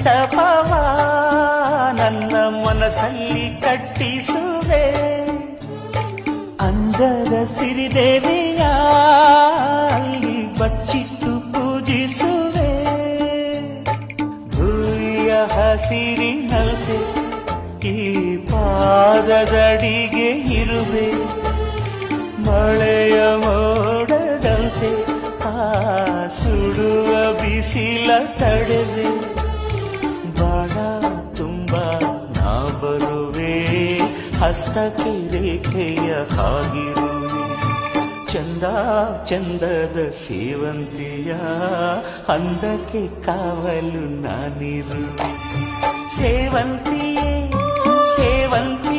ಮಂಟಪವ ನನ್ನ ಮನಸ್ಸಲ್ಲಿ ಕಟ್ಟಿಸುವೆ. ಅಂದದ ಸಿರಿದೇವಿಯ ಅಲ್ಲಿ ಬಚ್ಚಿಟ್ಟು ಪೂಜಿಸುವೆ. ಭೂಮಿಯ ಹಸಿರಿನಲ್ತೆ ಈ ಪಾದದಡಿಗೆ ಇರುವೆ. ಮಳೆಯ ಮೋಡದಂತೆ ಆ ಸುಡುವ ಬಿಸಿಲ ತಡೆವೆ. ಬಾಣ ತುಂಬ ನಾ ಬರುವೆ, ಹಸ್ತಕ್ಕೆ ರೇಖೆಯ ಹಾಗಿರುವೆ. ಚಂದ ಚಂದದ ಸೇವಂತಿಯ ಅಂದಕ್ಕೆ ಕಾವಲು ನಾನಿರುವೆ. ಸೇವಂತಿಯೇ ಸೇವಂತಿ